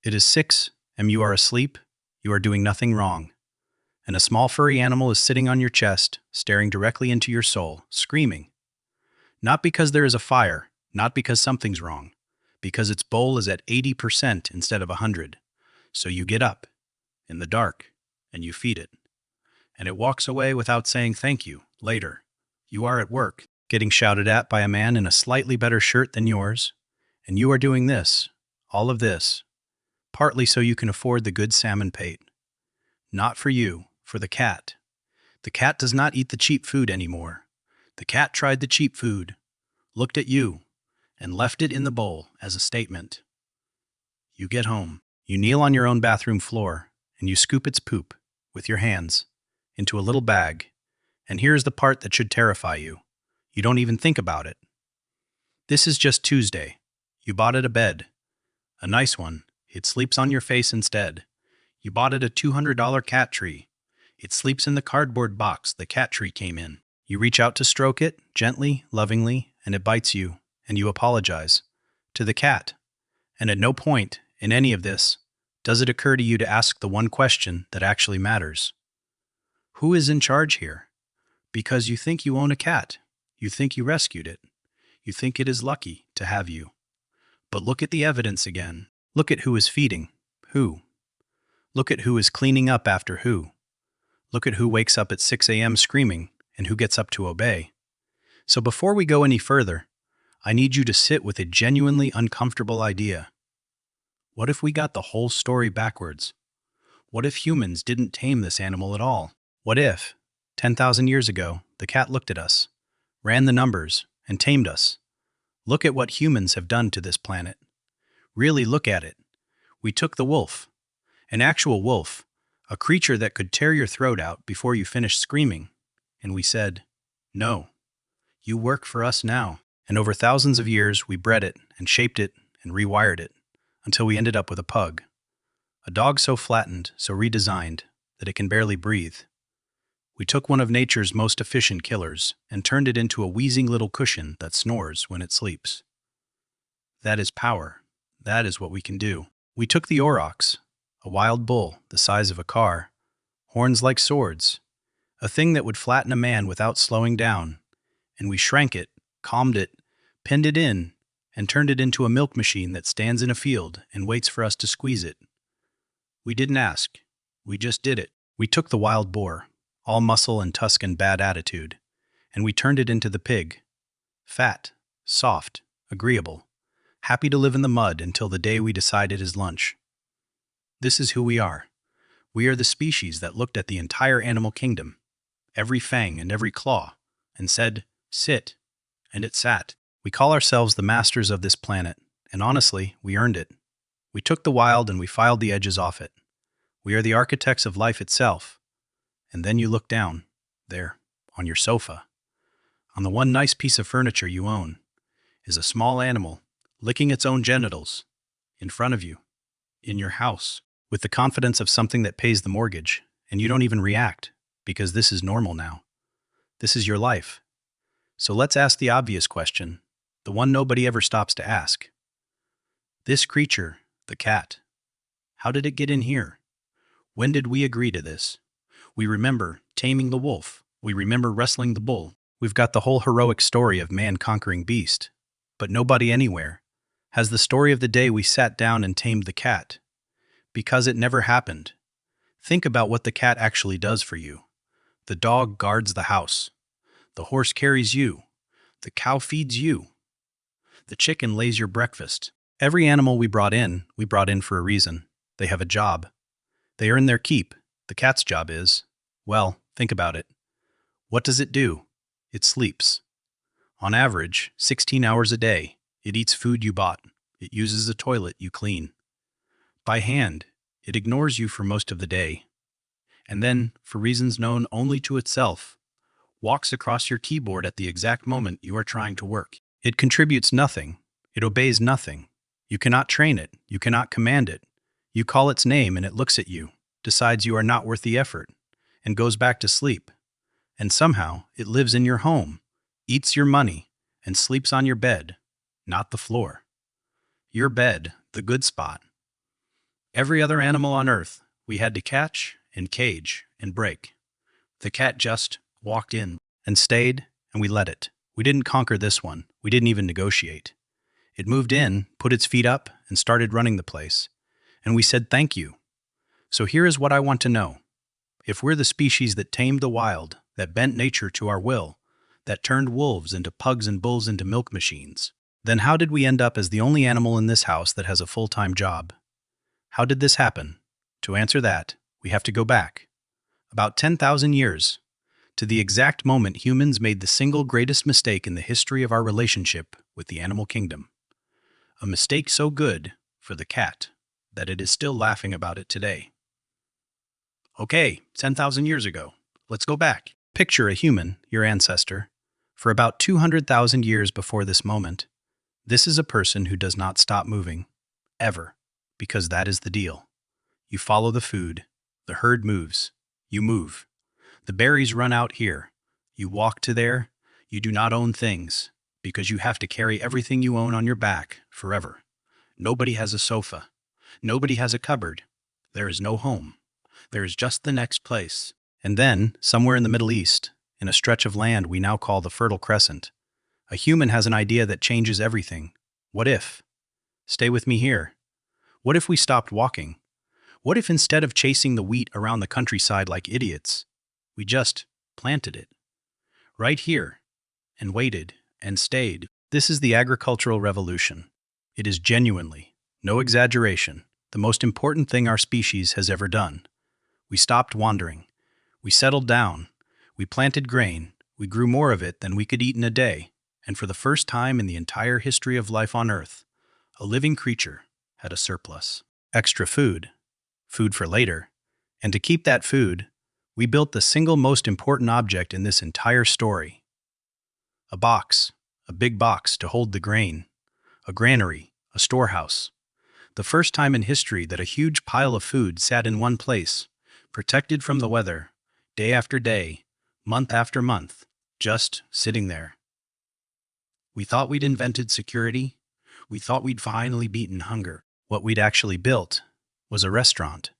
It is 6 and you are asleep, you are doing nothing wrong. And a small furry animal is sitting on your chest, staring directly into your soul, screaming. Not because there is a fire, not because something's wrong, because its bowl is at 80% instead of 100. So you get up, in the dark, and you feed it. And it walks away without saying thank you, later. You are at work, getting shouted at by a man in a slightly better shirt than yours, and you are doing this, all of this, partly so you can afford the good salmon pate. Not for you, for the cat. The cat does not eat the cheap food anymore. The cat tried the cheap food, looked at you, and left it in the bowl as a statement. You get home. You kneel on your own bathroom floor, and you scoop its poop, with your hands, into a little bag. And here's the part that should terrify you. You don't even think about it. This is just Tuesday. You bought it a bed. A nice one. It sleeps on your face instead. You bought it a $200 cat tree. It sleeps in the cardboard box the cat tree came in. You reach out to stroke it, gently, lovingly, and it bites you, and you apologize. To the cat. And at no point, in any of this, does it occur to you to ask the one question that actually matters. Who is in charge here? Because you think you own a cat. You think you rescued it. You think it is lucky to have you. But look at the evidence again. Look at who is feeding. Who? Look at who is cleaning up after who. Look at who wakes up at 6 a.m. screaming and who gets up to obey. So before we go any further, I need you to sit with a genuinely uncomfortable idea. What if we got the whole story backwards? What if humans didn't tame this animal at all? What if, 10,000 years ago, the cat looked at us, ran the numbers, and tamed us? Look at what humans have done to this planet. Really look at it. We took the wolf, an actual wolf, a creature that could tear your throat out before you finished screaming, and we said, no, you work for us now. And over thousands of years, we bred it and shaped it and rewired it until we ended up with a pug. A dog so flattened, so redesigned, that it can barely breathe. We took one of nature's most efficient killers and turned it into a wheezing little cushion that snores when it sleeps. That is power. That is what we can do. We took the aurochs, a wild bull the size of a car, horns like swords, a thing that would flatten a man without slowing down, and we shrank it, calmed it, pinned it in, and turned it into a milk machine that stands in a field and waits for us to squeeze it. We didn't ask. We just did it. We took the wild boar, all muscle and tusk and bad attitude, and we turned it into the pig. Fat, soft, agreeable, happy to live in the mud until the day we decide it is lunch. This is who we are. We are the species that looked at the entire animal kingdom, every fang and every claw, and said, sit, and it sat. We call ourselves the masters of this planet, and honestly, we earned it. We took the wild and we filed the edges off it. We are the architects of life itself. And then you look down, there, on your sofa. On the one nice piece of furniture you own, is a small animal, licking its own genitals, in front of you, in your house, with the confidence of something that pays the mortgage, and you don't even react, because this is normal now. This is your life. So let's ask the obvious question, the one nobody ever stops to ask. This creature, the cat, how did it get in here? When did we agree to this? We remember taming the wolf. We remember wrestling the bull. We've got the whole heroic story of man conquering beast. But nobody anywhere has the story of the day we sat down and tamed the cat. Because it never happened. Think about what the cat actually does for you. The dog guards the house. The horse carries you. The cow feeds you. The chicken lays your breakfast. Every animal we brought in for a reason. They have a job. They earn their keep. The cat's job is, well, think about it. What does it do? It sleeps. On average, 16 hours a day. It eats food you bought. It uses a toilet you clean. By hand, it ignores you for most of the day. And then, for reasons known only to itself, walks across your keyboard at the exact moment you are trying to work. It contributes nothing. It obeys nothing. You cannot train it. You cannot command it. You call its name and it looks at you, decides you are not worth the effort, and goes back to sleep. And somehow, it lives in your home, eats your money, and sleeps on your bed, not the floor. Your bed, the good spot. Every other animal on Earth we had to catch and cage and break. The cat just walked in and stayed, and we let it. We didn't conquer this one. We didn't even negotiate. It moved in, put its feet up, and started running the place. And we said thank you. So here is what I want to know. If we're the species that tamed the wild, that bent nature to our will, that turned wolves into pugs and bulls into milk machines, then how did we end up as the only animal in this house that has a full-time job? How did this happen? To answer that, we have to go back about 10,000 years, to the exact moment humans made the single greatest mistake in the history of our relationship with the animal kingdom. A mistake so good for the cat that it is still laughing about it today. Okay, 10,000 years ago. Let's go back. Picture a human, your ancestor, for about 200,000 years before this moment. This is a person who does not stop moving, ever, because that is the deal. You follow the food, the herd moves, you move. The berries run out here, you walk to there, you do not own things, because you have to carry everything you own on your back forever. Nobody has a sofa. Nobody has a cupboard. There is no home. There is just the next place. And then, somewhere in the Middle East, in a stretch of land we now call the Fertile Crescent, a human has an idea that changes everything. What if? Stay with me here. What if we stopped walking? What if instead of chasing the wheat around the countryside like idiots, we just planted it? Right here. And waited. And stayed. This is the agricultural revolution. It is genuinely, no exaggeration, the most important thing our species has ever done. We stopped wandering. We settled down. We planted grain. We grew more of it than we could eat in a day. And for the first time in the entire history of life on Earth, a living creature had a surplus. Extra food. Food for later. And to keep that food, we built the single most important object in this entire story. A box. A big box to hold the grain. A granary. A storehouse. The first time in history that a huge pile of food sat in one place, protected from the weather, day after day, month after month, just sitting there. We thought we'd invented security. We thought we'd finally beaten hunger. What we'd actually built was a restaurant.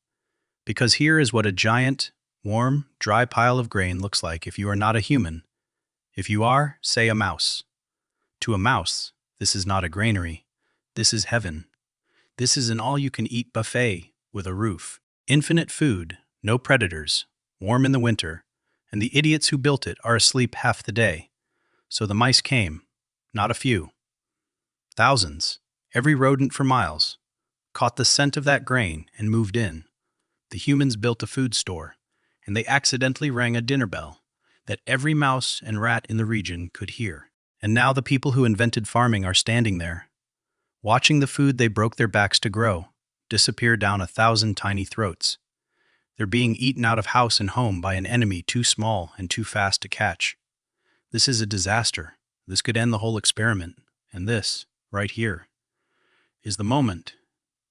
Because here is what a giant, warm, dry pile of grain looks like if you are not a human. If you are, say, a mouse. To a mouse, this is not a granary. This is heaven. This is an all-you-can-eat buffet with a roof. Infinite food, no predators, warm in the winter, and the idiots who built it are asleep half the day. So the mice came, not a few. Thousands, every rodent for miles, caught the scent of that grain and moved in. The humans built a food store, and they accidentally rang a dinner bell that every mouse and rat in the region could hear. And now the people who invented farming are standing there, watching the food they broke their backs to grow disappear down 1,000 tiny throats. They're being eaten out of house and home by an enemy too small and too fast to catch. This is a disaster. This could end the whole experiment. And this, right here, is the moment.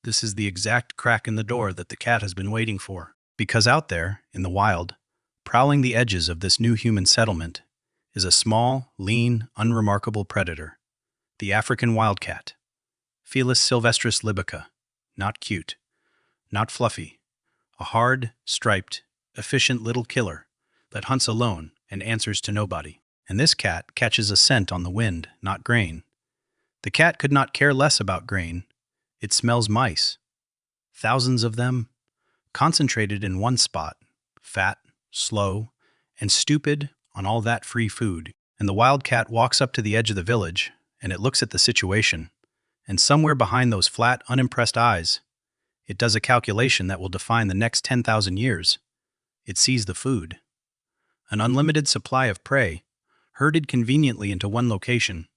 This is the exact crack in the door that the cat has been waiting for. Because out there, in the wild, prowling the edges of this new human settlement, is a small, lean, unremarkable predator. The African wildcat. Felis sylvestris libica. Not cute. Not fluffy. A hard, striped, efficient little killer that hunts alone and answers to nobody. And this cat catches a scent on the wind, not grain. The cat could not care less about grain. It smells mice. Thousands of them, concentrated in one spot, fat, slow, and stupid on all that free food. And the wildcat walks up to the edge of the village, and it looks at the situation. And somewhere behind those flat, unimpressed eyes, it does a calculation that will define the next 10,000 years. It sees the food. An unlimited supply of prey, herded conveniently into one location.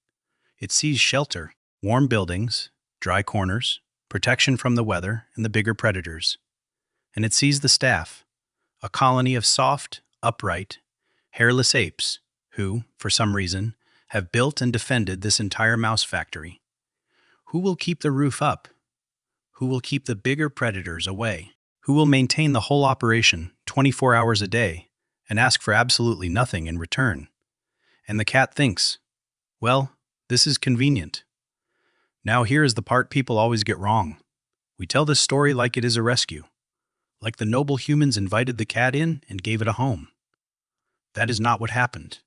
It sees shelter, warm buildings, dry corners, protection from the weather and the bigger predators. And it sees the staff, a colony of soft, upright, hairless apes who, for some reason, have built and defended this entire mouse factory. Who will keep the roof up? Who will keep the bigger predators away? Who will maintain the whole operation 24 hours a day and ask for absolutely nothing in return? And the cat thinks, well, this is convenient. Now here is the part people always get wrong. We tell this story like it is a rescue, like the noble humans invited the cat in and gave it a home. That is not what happened.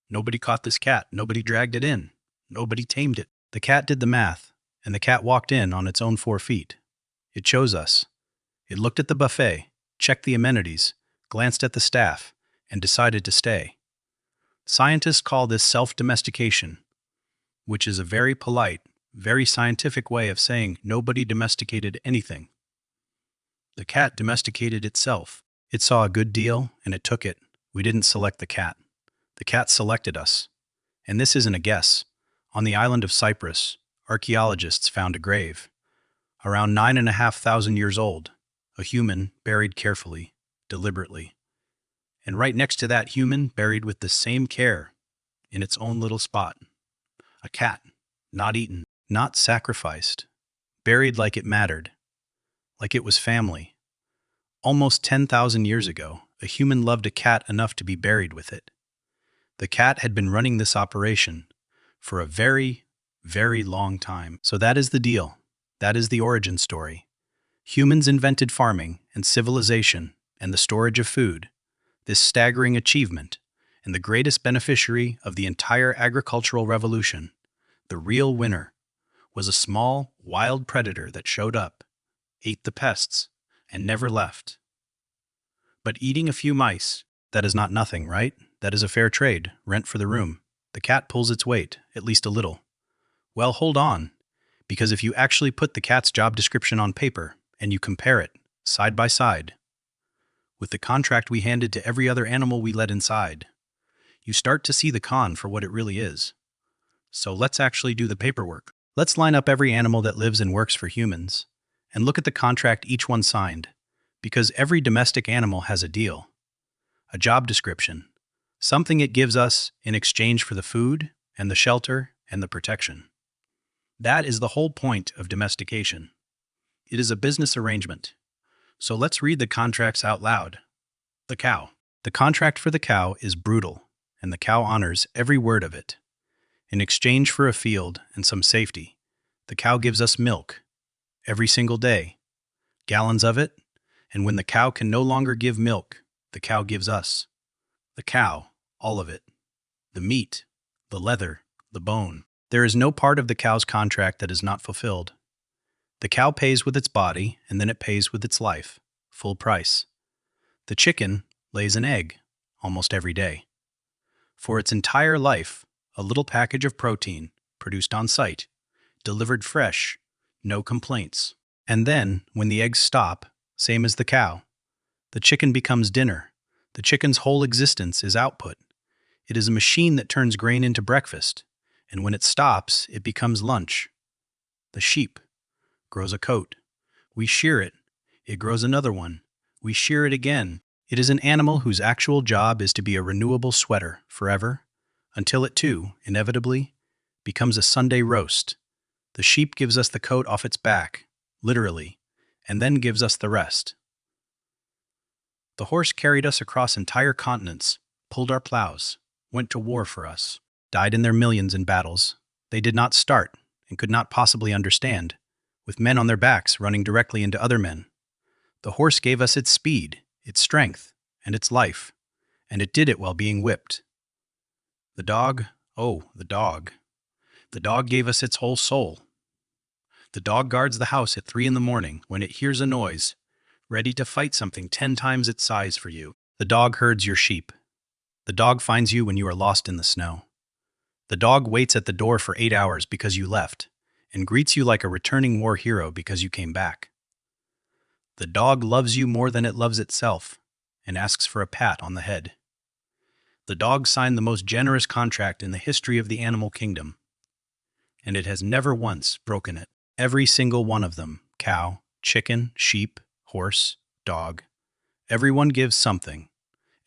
Nobody caught this cat, nobody dragged it in, nobody tamed it. The cat did the math, and the cat walked in on its own 4 feet. It chose us. It looked at the buffet, checked the amenities, glanced at the staff, and decided to stay. Scientists call this self-domestication, which is a very polite, very scientific way of saying nobody domesticated anything. The cat domesticated itself. It saw a good deal, and it took it. We didn't select the cat. The cat selected us. And this isn't a guess. On the island of Cyprus, archaeologists found a grave. Around 9,500 years old, a human buried carefully, deliberately. And right next to that human, buried with the same care, in its own little spot, a cat, not eaten, not sacrificed, buried like it mattered, like it was family. Almost 10,000 years ago, a human loved a cat enough to be buried with it. The cat had been running this operation for a very, very long time. So that is the deal. That is the origin story. Humans invented farming and civilization and the storage of food, this staggering achievement, and the greatest beneficiary of the entire agricultural revolution, the real winner, was a small, wild predator that showed up, ate the pests, and never left. But eating a few mice, that is not nothing, right? That is a fair trade, rent for the room. The cat pulls its weight, at least a little. Well, hold on, because if you actually put the cat's job description on paper and you compare it, side by side, with the contract we handed to every other animal we let inside, you start to see the con for what it really is. So let's actually do the paperwork. Let's line up every animal that lives and works for humans, and look at the contract each one signed, because every domestic animal has a deal, a job description, something it gives us in exchange for the food and the shelter and the protection. That is the whole point of domestication. It is a business arrangement. So let's read the contracts out loud. The cow. The contract for the cow is brutal, and the cow honors every word of it. In exchange for a field and some safety, the cow gives us milk every single day, gallons of it, and when the cow can no longer give milk, the cow gives us. The cow, all of it. The meat, the leather, the bone. There is no part of the cow's contract that is not fulfilled. The cow pays with its body, and then it pays with its life, full price. The chicken lays an egg almost every day. For its entire life, a little package of protein, produced on site, delivered fresh, no complaints. And then, when the eggs stop, same as the cow, the chicken becomes dinner. The chicken's whole existence is output. It is a machine that turns grain into breakfast, and when it stops, it becomes lunch. The sheep grows a coat. We shear it. It grows another one. We shear it again. It is an animal whose actual job is to be a renewable sweater forever, until it too, inevitably, becomes a Sunday roast. The sheep gives us the coat off its back, literally, and then gives us the rest. The horse carried us across entire continents, pulled our plows, went to war for us, died in their millions in battles they did not start and could not possibly understand, with men on their backs running directly into other men. The horse gave us its speed, its strength, and its life, and it did it while being whipped. The dog, oh, the dog. The dog gave us its whole soul. The dog guards the house at 3 a.m. when it hears a noise, ready to fight something 10 times its size for you. The dog herds your sheep. The dog finds you when you are lost in the snow. The dog waits at the door for 8 hours because you left, and greets you like a returning war hero because you came back. The dog loves you more than it loves itself, and asks for a pat on the head. The dog signed the most generous contract in the history of the animal kingdom, and it has never once broken it. Every single one of them, cow, chicken, sheep, horse, dog, everyone gives something.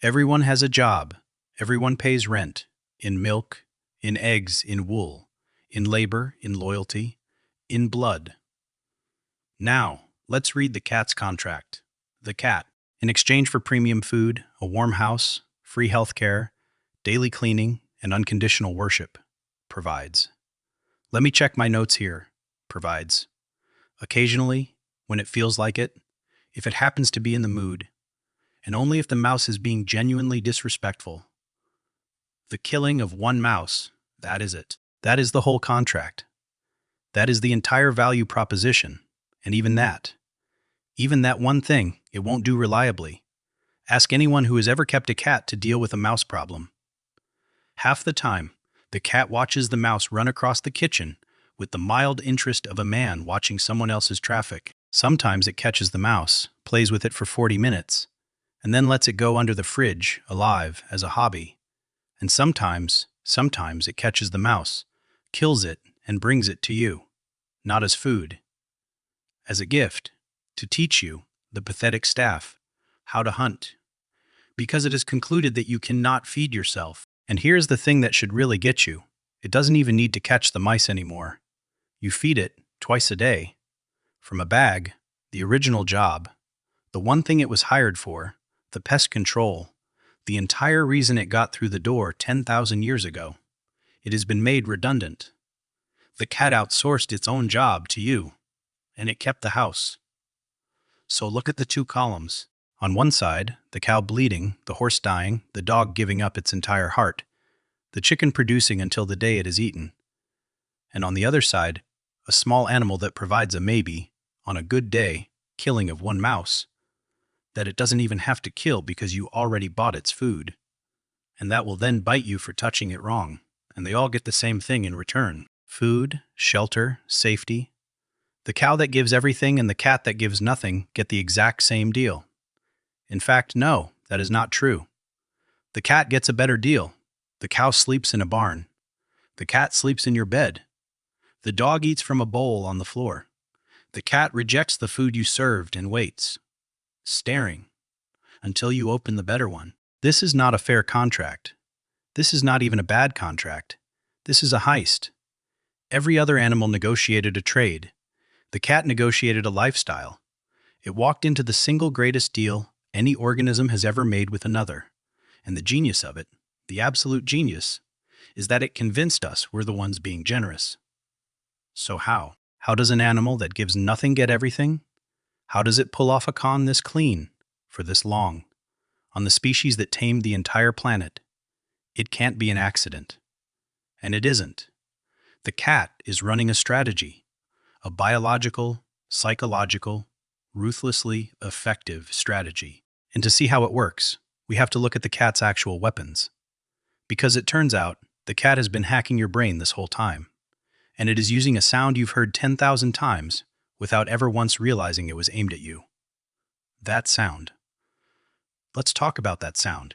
Everyone has a job. Everyone pays rent, in milk, in eggs, in wool, in labor, in loyalty, in blood. Now, let's read the cat's contract. The cat, in exchange for premium food, a warm house, free health care, daily cleaning, and unconditional worship, provides. Let me check my notes here. Provides. Occasionally, when it feels like it, if it happens to be in the mood, and only if the mouse is being genuinely disrespectful. The killing of one mouse, that is it. That is the whole contract. That is the entire value proposition. And even that one thing, it won't do reliably. Ask anyone who has ever kept a cat to deal with a mouse problem. Half the time, the cat watches the mouse run across the kitchen with the mild interest of a man watching someone else's traffic. Sometimes it catches the mouse, plays with it for 40 minutes, and then lets it go under the fridge, alive, as a hobby. And sometimes it catches the mouse, kills it, and brings it to you. Not as food. As a gift, to teach you, the pathetic staff, how to hunt. Because it is concluded that you cannot feed yourself. And here's the thing that should really get you. It doesn't even need to catch the mice anymore. You feed it twice a day. From a bag, the original job, the one thing it was hired for, the pest control, the entire reason it got through the door 10,000 years ago. It has been made redundant. The cat outsourced its own job to you, and it kept the house. So look at the two columns. On one side, the cow bleeding, the horse dying, the dog giving up its entire heart, the chicken producing until the day it is eaten. And on the other side, a small animal that provides a maybe, on a good day, killing of one mouse, that it doesn't even have to kill because you already bought its food. And that will then bite you for touching it wrong, and they all get the same thing in return. Food, shelter, safety. The cow that gives everything and the cat that gives nothing get the exact same deal. In fact, no, that is not true. The cat gets a better deal. The cow sleeps in a barn. The cat sleeps in your bed. The dog eats from a bowl on the floor. The cat rejects the food you served and waits, staring, until you open the better one. This is not a fair contract. This is not even a bad contract. This is a heist. Every other animal negotiated a trade. The cat negotiated a lifestyle. It walked into the single greatest deal any organism has ever made with another. And the genius of it, the absolute genius, is that it convinced us we're the ones being generous. So how? How does an animal that gives nothing get everything? How does it pull off a con this clean, for this long, on the species that tamed the entire planet? It can't be an accident. And it isn't. The cat is running a strategy, a biological, psychological, ruthlessly effective strategy. And to see how it works, we have to look at the cat's actual weapons. Because it turns out, the cat has been hacking your brain this whole time. And it is using a sound you've heard 10,000 times without ever once realizing it was aimed at you. That sound. Let's talk about that sound.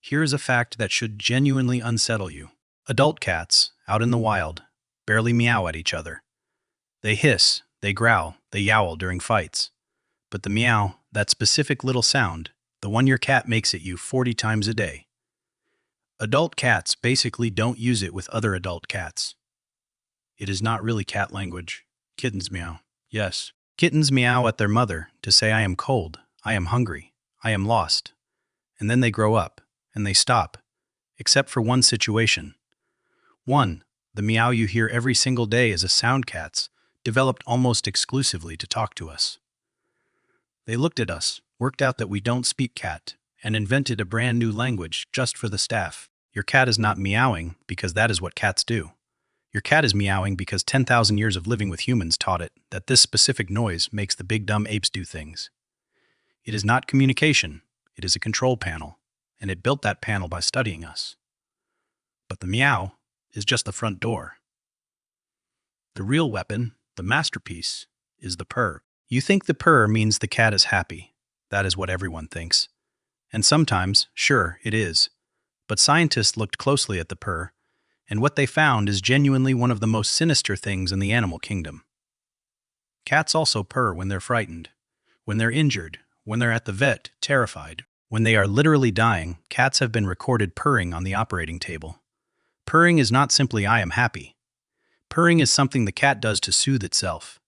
Here is a fact that should genuinely unsettle you. Adult cats, out in the wild, barely meow at each other. They hiss, they growl, they yowl during fights. But the meow, that specific little sound, the one your cat makes at you 40 times a day. Adult cats basically don't use it with other adult cats. It is not really cat language. Kittens meow. Yes, kittens meow at their mother to say I am cold, I am hungry, I am lost. And then they grow up, and they stop, except for one situation. One, the meow you hear every single day is a sound cat's, developed almost exclusively to talk to us. They looked at us, worked out that we don't speak cat, and invented a brand new language just for the staff. Your cat is not meowing because that is what cats do. Your cat is meowing because 10,000 years of living with humans taught it that this specific noise makes the big dumb apes do things. It is not communication, it is a control panel, and it built that panel by studying us. But the meow is just the front door. The real weapon, the masterpiece, is the purr. You think the purr means the cat is happy. That is what everyone thinks. And sometimes, sure, it is. But scientists looked closely at the purr, and what they found is genuinely one of the most sinister things in the animal kingdom. Cats also purr when they're frightened, when they're injured, when they're at the vet, terrified. When they are literally dying, cats have been recorded purring on the operating table. Purring is not simply I am happy. Purring is something the cat does to soothe itself.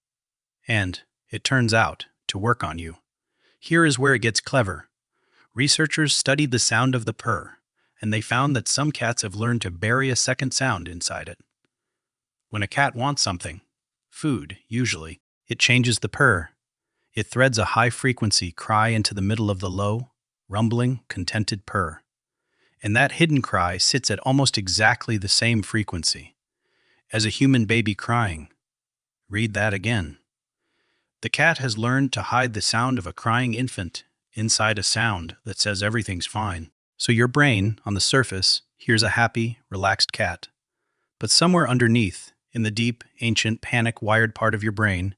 And, it turns out, to work on you. Here is where it gets clever. Researchers studied the sound of the purr, and they found that some cats have learned to bury a second sound inside it. When a cat wants something, food, usually, It changes the purr. It threads a high-frequency cry into the middle of the low, rumbling, contented purr. And that hidden cry sits at almost exactly the same frequency as a human baby crying. Read that again. The cat has learned to hide the sound of a crying infant inside a sound that says everything's fine. So your brain, on the surface, hears a happy, relaxed cat. But somewhere underneath, in the deep, ancient, panic-wired part of your brain,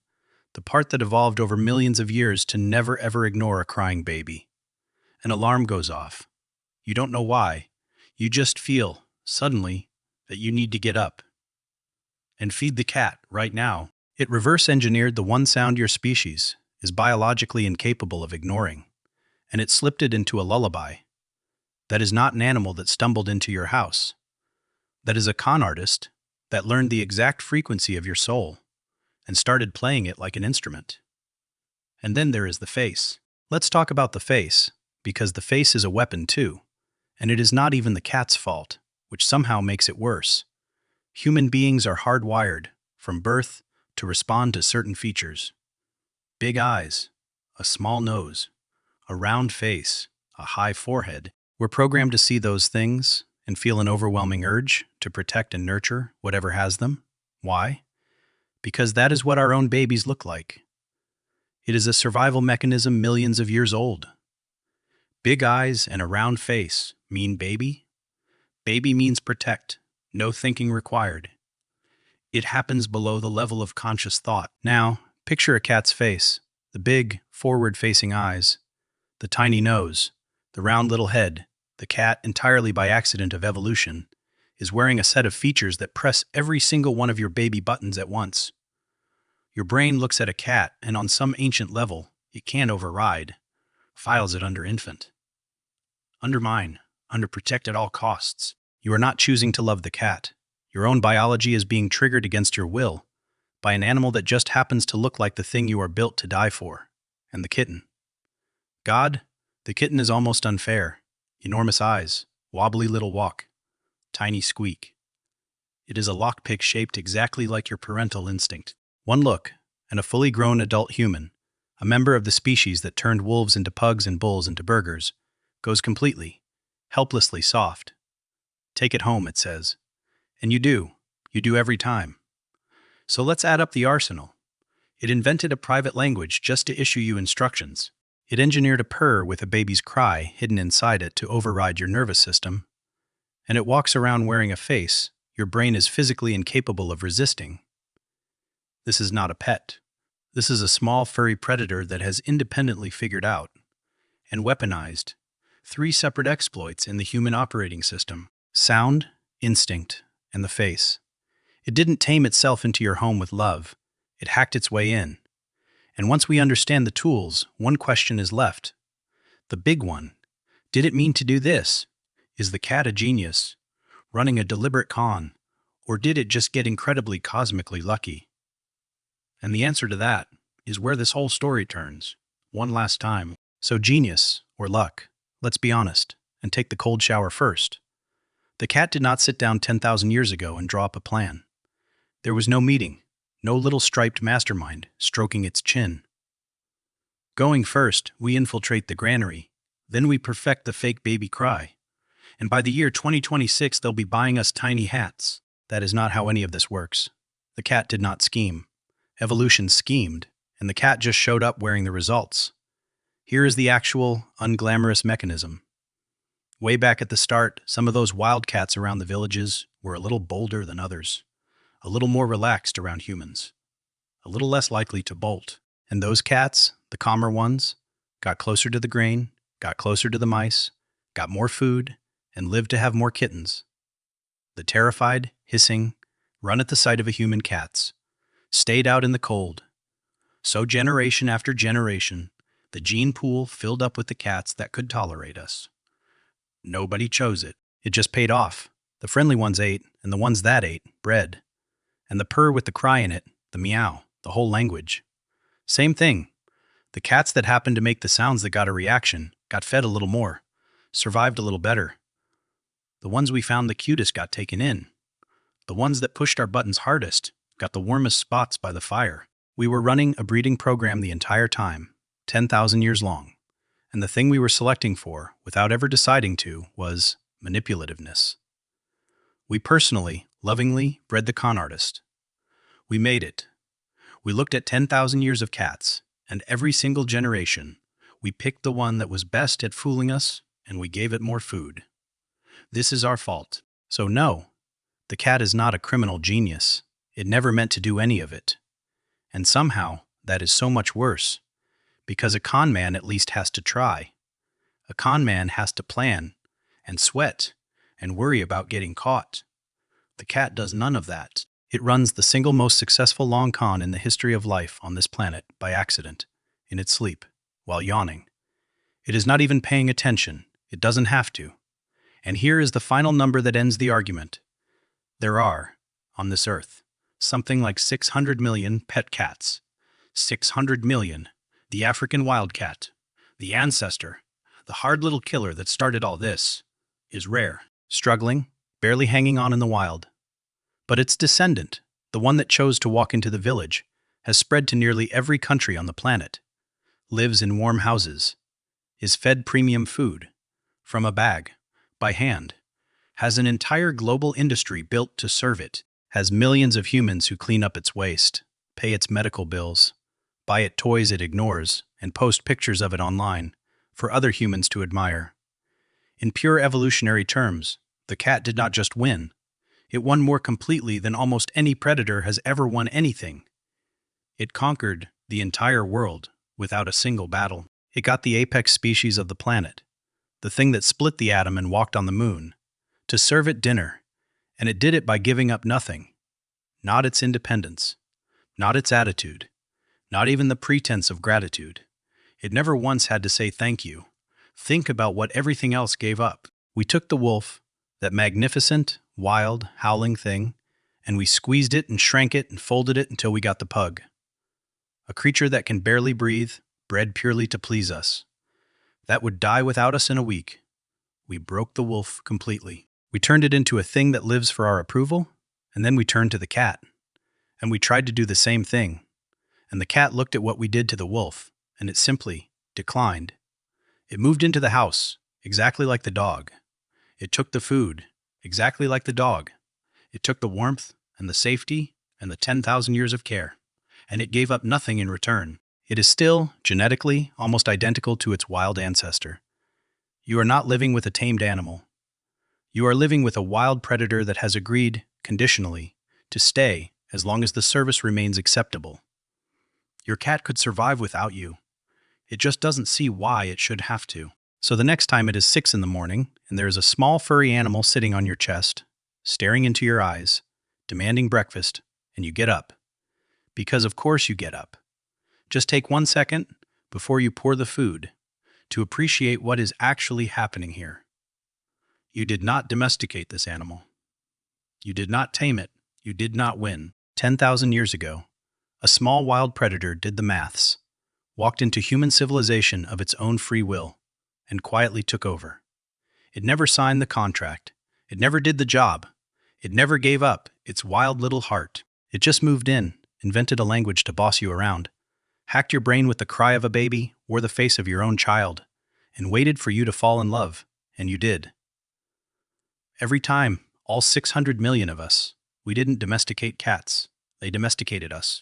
the part that evolved over millions of years to never ever ignore a crying baby, an alarm goes off. You don't know why. You just feel, suddenly, that you need to get up and feed the cat right now. It reverse-engineered the one sound your species is biologically incapable of ignoring, and it slipped it into a lullaby. That is not an animal that stumbled into your house. That is a con artist that learned the exact frequency of your soul and started playing it like an instrument. And then there is the face. Let's talk about the face, because the face is a weapon too, and it is not even the cat's fault, which somehow makes it worse. Human beings are hardwired, from birth, to respond to certain features. Big eyes, a small nose, a round face, a high forehead. We're programmed to see those things and feel an overwhelming urge to protect and nurture whatever has them. Why? Because that is what our own babies look like. It is a survival mechanism millions of years old. Big eyes and a round face mean baby. Baby means protect, no thinking required. It happens below the level of conscious thought. Now, picture a cat's face, the big, forward-facing eyes, the tiny nose, the round little head. The cat, entirely by accident of evolution, is wearing a set of features that press every single one of your baby buttons at once. Your brain looks at a cat, and on some ancient level, it can't override, files it under infant. Undermine, under protect at all costs. You are not choosing to love the cat. Your own biology is being triggered against your will by an animal that just happens to look like the thing you are built to die for, and the kitten. God, the kitten is almost unfair. Enormous eyes, wobbly little walk, tiny squeak. It is a lockpick shaped exactly like your parental instinct. One look, and a fully grown adult human, a member of the species that turned wolves into pugs and bulls into burgers, goes completely, helplessly soft. Take it home, it says. And you do every time. So let's add up the arsenal. It invented a private language just to issue you instructions. It engineered a purr with a baby's cry hidden inside it to override your nervous system. And it walks around wearing a face your brain is physically incapable of resisting. This is not a pet. This is a small furry predator that has independently figured out and weaponized 3 separate exploits in the human operating system: sound, instinct, and the face. It didn't tame itself into your home with love. It hacked its way in. And once we understand the tools, one question is left. The big one. Did it mean to do this? Is the cat a genius, running a deliberate con, or did it just get incredibly cosmically lucky? And the answer to that is where this whole story turns, one last time. So genius, or luck, let's be honest, and take the cold shower first. The cat did not sit down 10,000 years ago and draw up a plan. There was no meeting, no little striped mastermind stroking its chin. Going first, we infiltrate the granary, then we perfect the fake baby cry. And by the year 2026, they'll be buying us tiny hats. That is not how any of this works. The cat did not scheme. Evolution schemed, and the cat just showed up wearing the results. Here is the actual, unglamorous mechanism. Way back at the start, some of those wildcats around the villages were a little bolder than others, a little more relaxed around humans, a little less likely to bolt. And those cats, the calmer ones, got closer to the grain, got closer to the mice, got more food, and lived to have more kittens. The terrified, hissing, run at the sight of a human cats stayed out in the cold. So generation after generation, the gene pool filled up with the cats that could tolerate us. Nobody chose it. It just paid off. The friendly ones ate, and the ones that ate, bred. And the purr with the cry in it, the meow, the whole language. Same thing. The cats that happened to make the sounds that got a reaction, got fed a little more, survived a little better. The ones we found the cutest got taken in. The ones that pushed our buttons hardest got the warmest spots by the fire. We were running a breeding program the entire time, 10,000 years long, and the thing we were selecting for, without ever deciding to, was manipulativeness. We personally, lovingly bred the con artist. We made it. We looked at 10,000 years of cats, and every single generation, we picked the one that was best at fooling us, and we gave it more food. This is our fault. So no, the cat is not a criminal genius. It never meant to do any of it. And somehow, that is so much worse, because a con man at least has to try. A con man has to plan, and sweat, and worry about getting caught. The cat does none of that. It runs the single most successful long con in the history of life on this planet by accident, in its sleep, while yawning. It is not even paying attention. It doesn't have to. And here is the final number that ends the argument. There are, on this earth, something like 600 million pet cats. 600 million. The African wildcat, the ancestor, the hard little killer that started all this, is rare, struggling, barely hanging on in the wild. But its descendant, the one that chose to walk into the village, has spread to nearly every country on the planet, lives in warm houses, is fed premium food, from a bag, by hand, has an entire global industry built to serve it, has millions of humans who clean up its waste, pay its medical bills, buy it toys it ignores, and post pictures of it online for other humans to admire. In pure evolutionary terms, the cat did not just win. It won more completely than almost any predator has ever won anything. It conquered the entire world without a single battle. It got the apex species of the planet, the thing that split the atom and walked on the moon, to serve it dinner, and it did it by giving up nothing. Not its independence, not its attitude, not even the pretense of gratitude. It never once had to say thank you. Think about what everything else gave up. We took the wolf, that magnificent, wild, howling thing, and we squeezed it and shrank it and folded it until we got the pug. A creature that can barely breathe, bred purely to please us. That would die without us in a week. We broke the wolf completely. We turned it into a thing that lives for our approval, and then we turned to the cat. And we tried to do the same thing. And the cat looked at what we did to the wolf, and it simply declined. It moved into the house, exactly like the dog. It took the food, exactly like the dog. It took the warmth and the safety and the 10,000 years of care. And it gave up nothing in return. It is still, genetically, almost identical to its wild ancestor. You are not living with a tamed animal. You are living with a wild predator that has agreed, conditionally, to stay as long as the service remains acceptable. Your cat could survive without you. It just doesn't see why it should have to. So the next time it is 6 in the morning, and there is a small furry animal sitting on your chest, staring into your eyes, demanding breakfast, and you get up. Because of course you get up. Just take 1 second, before you pour the food, to appreciate what is actually happening here. You did not domesticate this animal. You did not tame it. You did not win. 10,000 years ago, a small wild predator did the maths, walked into human civilization of its own free will, and quietly took over. It never signed the contract. It never did the job. It never gave up its wild little heart. It just moved in, invented a language to boss you around, hacked your brain with the cry of a baby or the face of your own child, and waited for you to fall in love, and you did. Every time, all 600 million of us, we didn't domesticate cats. They domesticated us.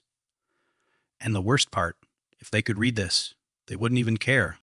And the worst part, if they could read this, they wouldn't even care.